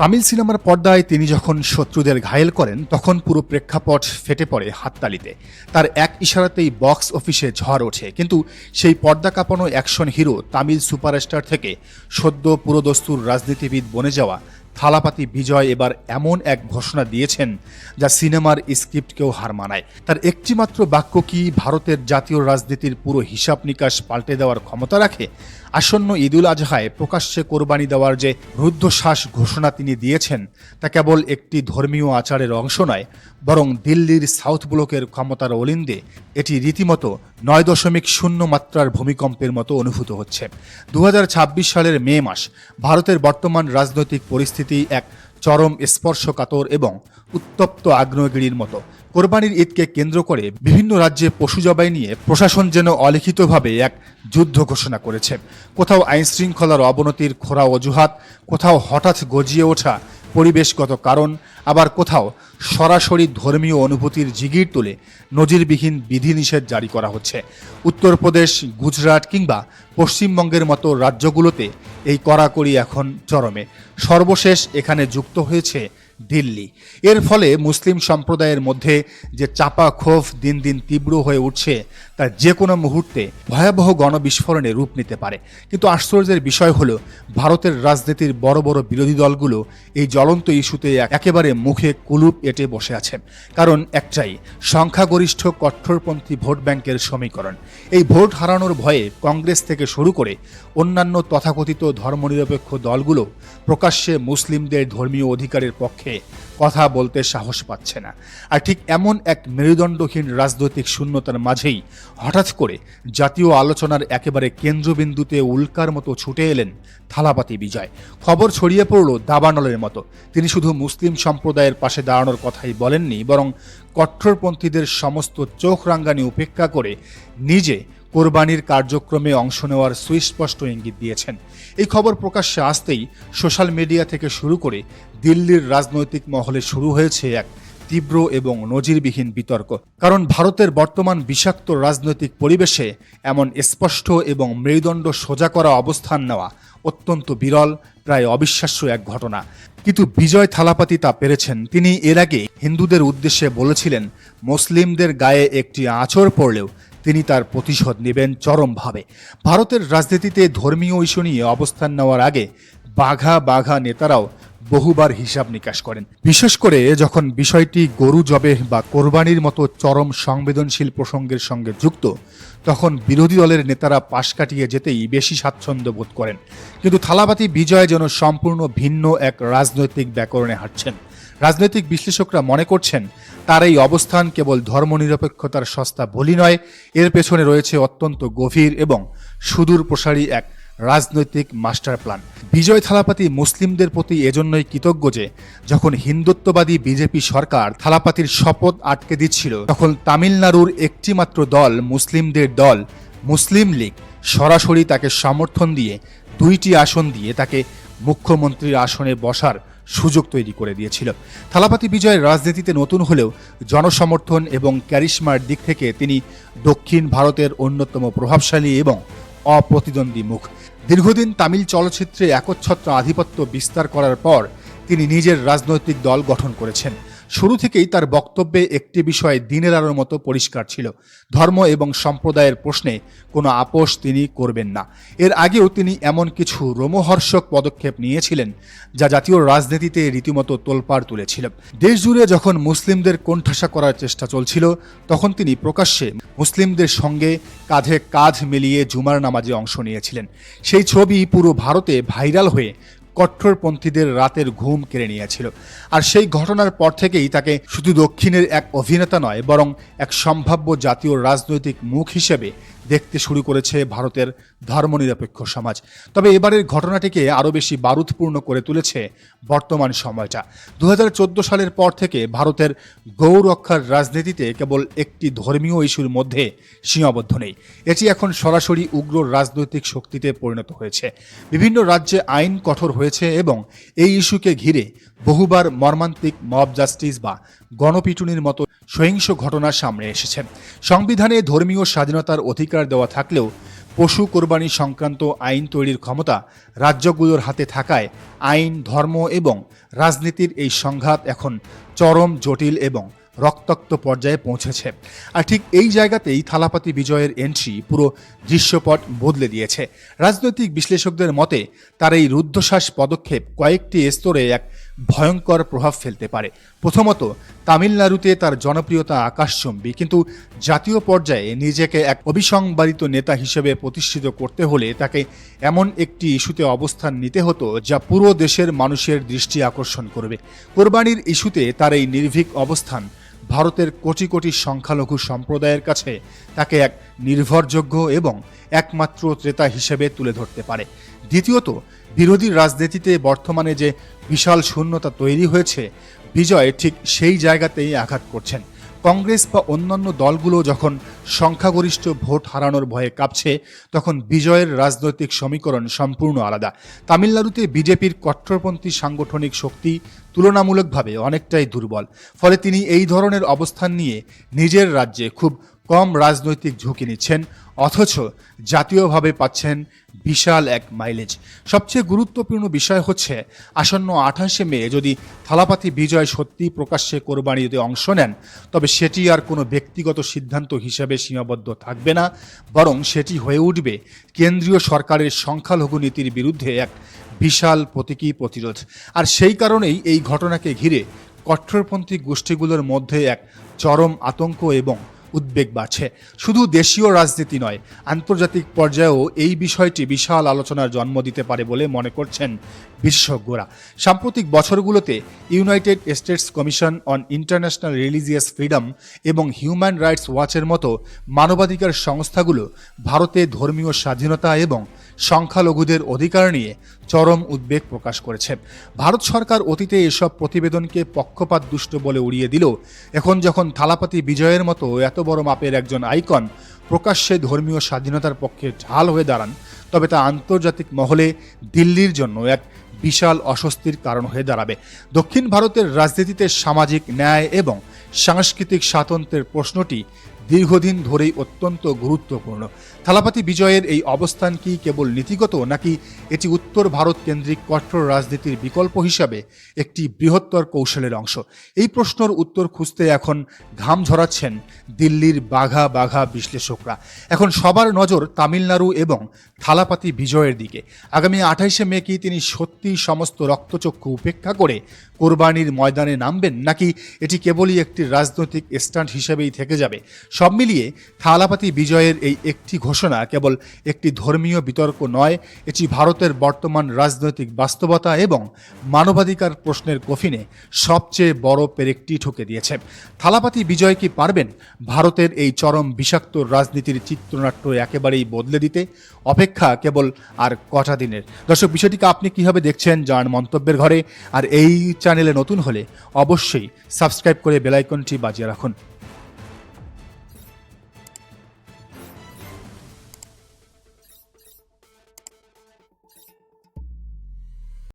তামিল সিনেমার পর্দায় তিনি যখন শত্রুদের ঘায়েল করেন তখন পুরো প্রেক্ষাপট ফেটে পড়ে হাততালিতে। তার এক ইশারাতেই বক্স অফিসে ঝড় ওঠে। কিন্তু সেই পর্দা কাঁপানো অ্যাকশন হিরো তামিল সুপারস্টার থেকে সদ্য পুরোদস্তুর রাজনীতিবিদ বনে যাওয়া থালাপাতি বিজয় এবার এমন এক ঘোষণা দিয়েছেন যা সিনেমার স্ক্রিপ্টকেও হার মানায়। তার একটিমাত্র বাক্য কি ভারতের জাতীয় রাজনীতির পুরো হিসাব নিকাশ পাল্টে দেওয়ার ক্ষমতা রাখে? আসন্ন ঈদুল আজহায় প্রকাশ্যে কোরবানি দেওয়ার যে রুদ্ধশ্বাস ঘোষণা তিনি দিয়েছেন তা কেবল একটি ধর্মীয় আচারের অংশ নয়, বরং দিল্লির সাউথ ব্লকের ক্ষমতার অলিন্দে এটি রীতিমতো ৯.০ মাত্রার ভূমিকম্পের মতো অনুভূত হচ্ছে। ২০২৬ সালের মে মাস ভারতের বর্তমান রাজনৈতিক পরিস্থিতি এক চরম স্পর্শকাতর এবং উত্তপ্ত আগ্নেয়গিরির মতো। কোরবানির ঈদকে কেন্দ্র করে বিভিন্ন রাজ্যে পশু জবাই নিয়ে প্রশাসন যেন অলিখিতভাবে এক যুদ্ধ ঘোষণা করেছে। কোথাও আইনশৃঙ্খলার অবনতির খোঁড়া অজুহাত, কোথাও হঠাৎ গজিয়ে ওঠা পরিবেশগত কারণ, আবার কোথাও সরাসরি ধর্মীয় অনুভূতির জিগির তুলে নজিরবিহীন বিধিনিষেধ জারি করা হচ্ছে। উত্তরপ্রদেশ, গুজরাট কিংবা পশ্চিমবঙ্গের মতো রাজ্যগুলোতে এই কড়াকড়ি এখন চরমে। সর্বশেষ এখানে যুক্ত হয়েছে দিল্লি। এর ফলে মুসলিম সম্প্রদায়ের মধ্যে যে চাপা ক্ষোভ দিন দিন তীব্র হয়ে উঠছে তা যে কোনো মুহূর্তে ভয়াবহ গণবিস্ফোরণে রূপ নিতে পারে। কিন্তু আশ্চর্যের বিষয় হলো ভারতের রাজনীতির বড় বড় বিরোধী দলগুলো এই জ্বলন্ত ইস্যুতে একেবারে মুখে কুলুপ এঁটে বসে আছে। কারণ একটাই, সংখ্যাগরিষ্ঠ কট্টরপন্থী ভোট ব্যাংকের সমীকরণ। এই ভোট হারানোর ভয়ে কংগ্রেস থেকে শুরু করে অন্যান্য তথাকথিত ধর্মনিরপেক্ষ দলগুলো প্রকাশ্যে মুসলিমদের ধর্মীয় অধিকারের পক্ষে কথা বলতে সাহস পাচ্ছে না। আর ঠিক এমন এক মেরুদণ্ডহীন রাজনৈতিক শূন্যতার মাঝেই হঠাৎ করে জাতীয় আলোচনার একেবারে কেন্দ্রবিন্দুতে উল্কার মতো ছুটে এলেন থালাপাতি বিজয়। খবর ছড়িয়ে পড়ল দাবানলের মতো। তিনি শুধু মুসলিম সম্প্রদায়ের পাশে দাঁড়ানোর কথাই বলেননি, বরং কট্টরপন্থীদের সমস্ত চোখ রাঙ্গানি উপেক্ষা করে নিজে কোরবানির কার্যক্রমে অংশ নেওয়ার সুস্পষ্ট ইঙ্গিত দিয়েছেন। এই খবর প্রকাশ্যে আসতেই সোশ্যাল মিডিয়া থেকে শুরু করে দিল্লির রাজনৈতিক মহলে শুরু হয়েছে এক তীব্র এবং নজিরবিহীন বিতর্ক। কারণ ভারতের বর্তমান বিষাক্ত রাজনৈতিক পরিবেশে এমন স্পষ্ট এবং মেরুদণ্ড সোজা করা অবস্থান নেওয়া অত্যন্ত বিরল, প্রায় অবিশ্বাস্য এক ঘটনা। কিন্তু বিজয় থালাপাতি তা পেরেছেন। তিনি এর আগে হিন্দুদের উদ্দেশ্যে বলেছিলেন, মুসলিমদের গায়ে একটি আঁচড় পড়লেও তিনি তার প্রতিশোধ নেবেন চরমভাবে। ভারতের রাজনীতিতে ধর্মীয় ইস্যু নিয়ে অবস্থান নেওয়ার আগে বাঘা বাঘা নেতারাও বহুবার হিসাব নিকাশ করেন। বিশেষ করে যখন বিষয়টি গরু জবে বা কোরবানির মতো চরম সংবেদনশীল প্রসঙ্গের সঙ্গে যুক্ত, তখন বিরোধী দলের নেতারা পাশ কাটিয়ে যেতেই বেশি স্বাচ্ছন্দ্য বোধ করেন। কিন্তু থালাপাতি বিজয় যেন সম্পূর্ণ ভিন্ন এক রাজনৈতিক ব্যাকরণে হাঁটছেন। রাজনৈতিক বিশ্লেষকরা মনে করছেন তার এই অবস্থান কেবল ধর্মনিরপেক্ষতার সস্তা বলি নয়, এর পেছনে রয়েছে অত্যন্ত গভীর এবং সুদূর প্রসারী এক রাজনৈতিক মাস্টার প্ল্যান। বিজয় থালাপাতি মুসলিমদের প্রতি এজন্যই কৃতজ্ঞ যে যখন হিন্দুত্ববাদী বিজেপি সরকার থালাপাতির শপথ আটকে দিচ্ছিল, তখন তামিলনাড়ুর একটিমাত্র দল, মুসলিমদের দল মুসলিম লীগ, সরাসরি তাকে সমর্থন দিয়ে 2টি আসন দিয়ে তাকে মুখ্যমন্ত্রীর আসনে বসার সুযোগ তৈরি করে দিয়েছিল। থালাপাতি বিজয়ের রাজনীতিতে নতুন হলেও জনসমর্থন এবং ক্যারিশমার দিক থেকে তিনি দক্ষিণ ভারতের অন্যতম প্রভাবশালী এবং অপ্রতিদ্বন্দ্বী মুখ। দীর্ঘদিন তামিল চলচ্চিত্রে একচ্ছত্র আধিপত্য বিস্তার করার পর তিনি নিজের রাজনৈতিক দল গঠন করেছেন। শুরু থেকেই তার বক্তব্যে একটি বিষয় দিনের আলোর মতো পরিষ্কার ছিল, ধর্ম এবং সম্প্রদায়ের প্রশ্নে কোনো আপোষ তিনি করবেন না। এর আগেও তিনি এমন কিছু রোমহর্ষক পদক্ষেপ নিয়েছিলেন যা জাতীয় রাজনীতিতে রীতিমতো তোলপাড় তুলেছিল। দেশ জুড়ে যখন মুসলিমদের কোণঠাসা করার চেষ্টা চলছিল, তখন তিনি প্রকাশ্যে মুসলিমদের সঙ্গে কাঁধে কাঁধ মিলিয়ে জুমার নামাজে অংশ নিয়েছিলেন। সেই ছবি পুরো ভারতে ভাইরাল হয়ে কট্টরপন্থীদের রাতের ঘুম কেড়ে নিয়েছিল। আর সেই ঘটনার পর থেকেই তাকে শুধু দক্ষিণের এক অভিনেতা নয়, বরং এক সম্ভাব্য জাতীয় রাজনৈতিক মুখ হিসেবে দেখতে শুরু করেছে ভারতের ধর্মনিরপেক্ষ সমাজ। তবে এবারের ঘটনাটিকে আরও বেশি বারুদপূর্ণ করে তুলেছে বর্তমান সময়টা। 2014 সালের পর থেকে ভারতের গৌ রক্ষার রাজনীতিতে কেবল একটি ধর্মীয় ইস্যুর মধ্যে সীমাবদ্ধ নেই, এটি এখন সরাসরি উগ্র রাজনৈতিক শক্তিতে পরিণত হয়েছে। বিভিন্ন রাজ্যে আইন কঠোর হয়েছে এবং এই ইস্যুকে ঘিরে বহুবার মর্মান্তিক মব জাস্টিস বা গণপিটুনির মতো সহিংস ঘটনা সামনে এসেছে। সংবিধানে ধর্মীয় স্বাধীনতার অধিকার দেওয়া থাকলেও পশু কোরবানি সংক্রান্ত আইন তৈরির ক্ষমতা রাজ্যগুলোর হাতে থাকায় আইন, ধর্ম এবং রাজনীতির এই সংঘাত এখন চরম, জটিল এবং রক্তাক্ত পর্যায়ে পৌঁছেছে। আর ঠিক এই জায়গাতেই থালাপাতি বিজয়ের এন্ট্রি পুরো দৃশ্যপট বদলে দিয়েছে। রাজনৈতিক বিশ্লেষকদের মতে তার এই রুদ্ধশ্বাস পদক্ষেপ কয়েকটি স্তরে এক ভয়ঙ্কর প্রভাব ফেলতে পারে। প্রথমত, তামিলনাড়ুতে তার জনপ্রিয়তা আকাশচুম্বী, কিন্তু জাতীয় পর্যায়ে নিজেকে এক অবিসংবাদিত নেতা হিসেবে প্রতিষ্ঠিত করতে হলে তাকে এমন একটি ইস্যুতে অবস্থান নিতে হতো যা পুরো দেশের মানুষের দৃষ্টি আকর্ষণ করবে। কোরবানির ইস্যুতে তার এই নির্ভীক অবস্থান ভারতের কোটি কোটি সংখ্যালঘু সম্প্রদায়ের কাছে তাকে এক নির্ভরযোগ্য এবং একমাত্র ক্রেতা হিসেবে তুলে ধরতে পারে। দ্বিতীয়ত, বিরোধী রাজনীতিতে বর্তমানে যে বিশাল শূন্যতা তৈরি হয়েছে, বিজয় ঠিক সেই জায়গাতেই আঘাত করছেন। কংগ্রেস বা অন্যান্য দলগুলো যখন সংখ্যাগরিষ্ঠ ভোট হারানোর ভয়ে কাঁপছে, তখন বিজয়ের রাজনৈতিক সমীকরণ সম্পূর্ণ আলাদা। তামিলনাড়ুতে বিজেপির কট্টরপন্থী সাংগঠনিক শক্তি তুলনামূলকভাবে অনেকটাই দুর্বল। ফলে তিনি এই ধরনের অবস্থান নিয়ে নিজের রাজ্যে খুব কম রাজনৈতিক ঝুঁকি নিচ্ছেন, অথচ জাতীয়ভাবে পাচ্ছেন বিশাল এক মাইলেজ। সবচেয়ে গুরুত্বপূর্ণ বিষয় হচ্ছে, আসন্ন 28শে মে যদি থালাপাতি বিজয় সত্যি প্রকাশ্যে কোরবানিতে অংশ নেন, তবে সেটি আর কোনো ব্যক্তিগত সিদ্ধান্ত হিসেবে সীমাবদ্ধ থাকবে না, বরং সেটি হয়ে উঠবে কেন্দ্রীয় সরকারের সংখ্যালঘু নীতির বিরুদ্ধে এক বিশাল প্রতীকী প্রতিরোধ। আর সেই কারণেই এই ঘটনাকে ঘিরে কট্টরপন্থী গোষ্ঠীগুলোর মধ্যে এক চরম আতঙ্ক এবং উদ্বেগ বাড়ছে। শুধু দেশীয় রাজনীতি নয়, আন্তর্জাতিক পর্যায়েও এই বিষয়টি বিশাল আলোচনার জন্ম দিতে পারে বলে মনে করছেন বিশেষজ্ঞরা। সাম্প্রতিক বছরগুলোতে United states commission on international religious freedom এবং হিউম্যান রাইটস ওয়াচের মতো মানবাধিকার সংস্থাগুলো ভারতে ধর্মীয় স্বাধীনতা এবং সংখ্যালঘুদের অধিকার নিয়ে চরম উদ্বেগ প্রকাশ করেছে। ভারত সরকার অতীতে এসব প্রতিবেদনকে পক্ষপাতদুষ্ট বলে উড়িয়ে দিলেও এখন যখন থালাপাতি বিজয়ের মতো এত বড় মাপের একজন আইকন প্রকাশ্যে ধর্মীয় স্বাধীনতার পক্ষে ঢাল হয়ে দাঁড়ান, তবে তা আন্তর্জাতিক মহলে দিল্লির জন্য এক বিশাল অস্বস্তির কারণ হয়ে দাঁড়াবে। দক্ষিণ ভারতের রাজনীতিতে সামাজিক ন্যায় এবং সাংস্কৃতিক স্বাতন্ত্র্যের প্রশ্নটি দীর্ঘদিন ধরেই অত্যন্ত গুরুত্বপূর্ণ। থালাপাতি বিজয়ের এই অবস্থান কি কেবল নীতিগত, নাকি এটি উত্তর ভারত কেন্দ্রিক কঠোর রাজনীতির বিকল্প হিসাবে একটি বৃহত্তর কৌশলের অংশ? এই প্রশ্নের উত্তর খুঁজতে এখন ঘাম ঝরাচ্ছেন দিল্লির বাঘা বাঘা বিশ্লেষকরা। এখন সবার নজর তামিলনাড়ু এবং থালাপাতি বিজয়ের দিকে। আগামী 28শে মে কি তিনি সত্যি সমস্ত রক্তচক্ষু উপেক্ষা করে কোরবানির ময়দানে নামবেন, নাকি এটি কেবলই একটি রাজনৈতিক স্ট্যান্ড হিসেবেই থেকে যাবে? সব মিলিয়ে থালাপাতি বিজয়ের এই একটি ঘোষণা কেবল একটি ধর্মীয় বিতর্ক নয়, এটি ভারতের বর্তমান রাজনৈতিক বাস্তবতা এবং মানবাধিকার প্রশ্নের কফিনে সবচেয়ে বড় পেরেকটি ঠুকে দিয়েছে। থালাপাতি বিজয় কি পারবেন ভারতের এই চরম বিষাক্ত রাজনীতির চিত্রনাট্য একেবারেই বদলে দিতে? অপেক্ষা কেবল আর কটা দিনের। দর্শক, বিষয়টিকে আপনি কিভাবে দেখছেন জানান মন্তব্যের ঘরে। আর এই চ্যানেলে নতুন হলে অবশ্যই সাবস্ক্রাইব করে বেল আইকনটি বাজিয়ে রাখুন।